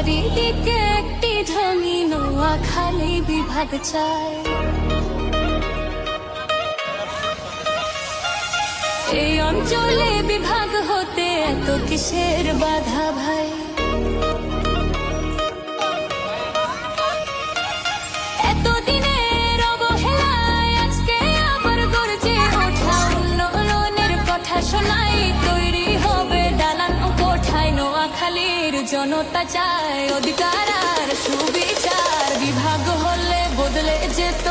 চারিদিকে একটি ধ্বনি, নোয়াখালী বিভাগ চায়। এই অঞ্চলে বিভাগ হতে এত কিসের বাধা ভাই? এতদিনের অবহেলায় আজকে আবার গর্জে ওঠা, উন্নয়নের কথা শোনাই, তৈরি হবে দালান ও কোঠায়। নোয়াখালীর জনতা চায় অধিকার আর সুবিচার, বিভাগ হলে বদলে যেত